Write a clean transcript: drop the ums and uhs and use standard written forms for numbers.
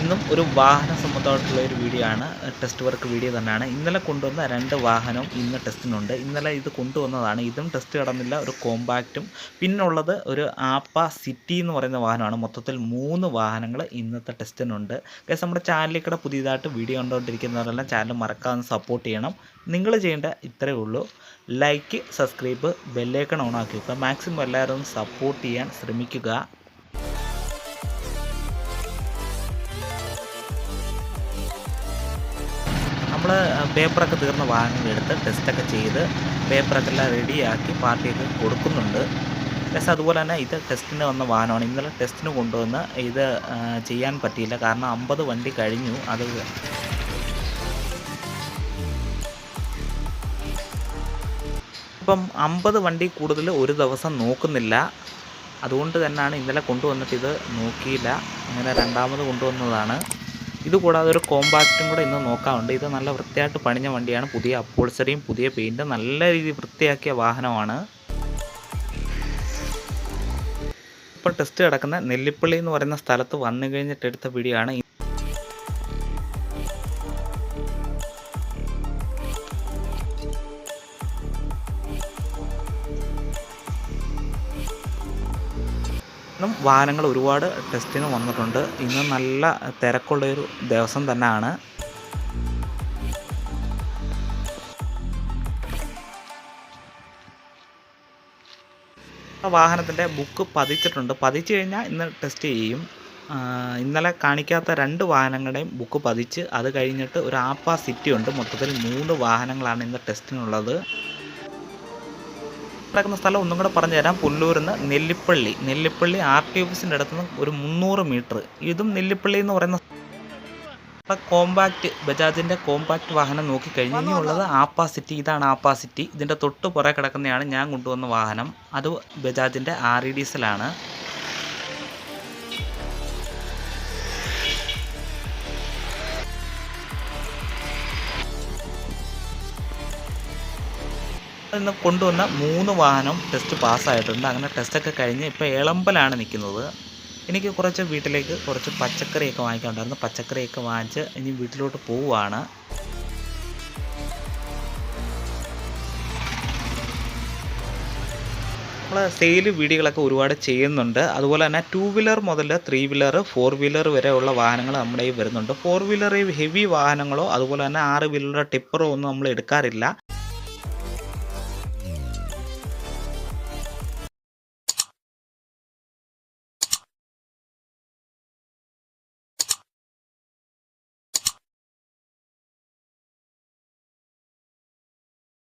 ഇന്നും ഒരു വാഹന സംബന്ധമായിട്ടുള്ള ഒരു വീഡിയോ ആണ്, ടെസ്റ്റ് വർക്ക് വീഡിയോ തന്നെയാണ്. ഇന്നലെ കൊണ്ടുവന്ന 2 വാഹനവും ഇന്ന് ടെസ്റ്റിനുണ്ട്. ഇന്നലെ ഇത് കൊണ്ടുവന്നതാണ്. ഇതും ടെസ്റ്റ് കടന്നില്ല. ഒരു കോമ്പാക്റ്റും പിന്നുള്ളത് ഒരു ആപ്പ സിറ്റി എന്ന് പറയുന്ന വാഹനമാണ്. മൊത്തത്തിൽ 3 വാഹനങ്ങൾ ഇന്നത്തെ ടെസ്റ്റിനുണ്ട്. ഗൈസ്, നമ്മുടെ ചാനലിൽ കൂടെ പുതിയതായിട്ട് വീഡിയോ കണ്ടുകൊണ്ടിരിക്കുന്നവരെല്ലാം ചാനൽ മറക്കാതെ സപ്പോർട്ട് ചെയ്യണം. നിങ്ങൾ ചെയ്യേണ്ട ഇത്രയേ ഉള്ളൂ: ലൈക്ക്, സബ്സ്ക്രൈബ്, ബെല്ലൈക്കൺ ഓൺ ആക്കി വെക്കുക. മാക്സിമം എല്ലാവരും സപ്പോർട്ട് ചെയ്യാൻ ശ്രമിക്കുക. നമ്മൾ പേപ്പറൊക്കെ തീർന്ന വാഹനങ്ങളെടുത്ത് ടെസ്റ്റൊക്കെ ചെയ്ത് പേപ്പറൊക്കെ എല്ലാം റെഡിയാക്കി പാർട്ടിയൊക്കെ കൊടുക്കുന്നുണ്ട്. പ്ലസ് അതുപോലെ തന്നെ ഇത് ടെസ്റ്റിന് വന്ന വാഹനമാണ്. ഇന്നലെ ടെസ്റ്റിന് കൊണ്ടുവന്ന് ഇത് ചെയ്യാൻ പറ്റിയില്ല, കാരണം 50 വണ്ടി കഴിഞ്ഞു. അത് ഇപ്പം 50 വണ്ടി കൂടുതൽ ഒരു ദിവസം നോക്കുന്നില്ല. അതുകൊണ്ട് തന്നെയാണ് ഇന്നലെ കൊണ്ടുവന്നിട്ട് ഇത് നോക്കിയില്ല, അങ്ങനെ രണ്ടാമത് കൊണ്ടുവന്നതാണ്. ഇതുകൂടാതെ ഒരു കോമ്പാക്റ്റും കൂടെ ഇന്ന് നോക്കാറുണ്ട്. ഇത് നല്ല വൃത്തിയായിട്ട് പണിഞ്ഞ വണ്ടിയാണ്. പുതിയ അപ്പോൾസറിയും പുതിയ പെയിൻറ്റും നല്ല രീതിയിൽ വൃത്തിയാക്കിയ വാഹനമാണ്. ഇപ്പോൾ ടെസ്റ്റ് കിടക്കുന്ന നെല്ലിപ്പള്ളി എന്ന് പറയുന്ന സ്ഥലത്ത് വന്നു കഴിഞ്ഞിട്ട് എടുത്ത വീഡിയോ ആണ്. വാഹനങ്ങൾ ഒരുപാട് ടെസ്റ്റിന് വന്നിട്ടുണ്ട്. ഇന്ന് നല്ല തിരക്കുള്ളൊരു ദിവസം തന്നെയാണ്. വാഹനത്തിൻ്റെ ബുക്ക് പതിച്ചിട്ടുണ്ട്. പതിച്ചു കഴിഞ്ഞാൽ ഇന്ന് ടെസ്റ്റ് ചെയ്യും. ഇന്നലെ കാണിക്കാത്ത 2 വാഹനങ്ങളുടെയും ബുക്ക് പതിച്ച് അത് കഴിഞ്ഞിട്ട് ഒരു ആപ്പ സിറ്റി ഉണ്ട്. മൊത്തത്തിൽ 3 വാഹനങ്ങളാണ് ഇന്ന് ടെസ്റ്റിനുള്ളത്. കിടക്കുന്ന സ്ഥലം ഒന്നും കൂടെ പറഞ്ഞു തരാം. പുല്ലൂരിൽ നിന്ന് നെല്ലിപ്പള്ളി RT ഓഫീസിൻ്റെ അടുത്ത് നിന്ന് ഒരു 300 മീറ്റർ. ഇതും നെല്ലിപ്പള്ളി എന്ന് പറയുന്ന കോമ്പാക്റ്റ്, ബജാജിൻ്റെ കോമ്പാക്റ്റ് വാഹനം നോക്കിക്കഴിഞ്ഞ് ഇനിയുള്ളത് ആപ്പ സിറ്റി. ഇതാണ് ആപ്പ സിറ്റി. ഇതിൻ്റെ തൊട്ട് പുറകെ കിടക്കുന്നതാണ് ഞാൻ കൊണ്ടുവന്ന വാഹനം. അത് ബജാജിൻ്റെ RE ഡീസലാണ്. ഇന്ന് കൊണ്ടുവന്ന 3 വാഹനം ടെസ്റ്റ് പാസ്സായിട്ടുണ്ട്. അങ്ങനെ ടെസ്റ്റൊക്കെ കഴിഞ്ഞ് ഇപ്പോൾ എളമ്പലാണ് നിൽക്കുന്നത്. എനിക്ക് കുറച്ച് വീട്ടിലേക്ക് കുറച്ച് പച്ചക്കറിയൊക്കെ വാങ്ങിക്കാനുണ്ടായിരുന്നു. പച്ചക്കറിയൊക്കെ വാങ്ങിച്ച് ഇനി വീട്ടിലോട്ട് പോവുകയാണ്. നമ്മൾ സെയിൽ വീഡിയോകളൊക്കെ ഒരുപാട് ചെയ്യുന്നുണ്ട്. അതുപോലെ തന്നെ 2 വീലർ മുതൽ 3 വീലർ 4 വീലർ വരെയുള്ള വാഹനങ്ങൾ നമ്മുടെ കയ്യിൽ വരുന്നുണ്ട്. 4 വീലർ ഹെവി വാഹനങ്ങളോ അതുപോലെ തന്നെ 6 വീലർ ടിപ്പറോ ഒന്നും നമ്മൾ എടുക്കാറില്ല.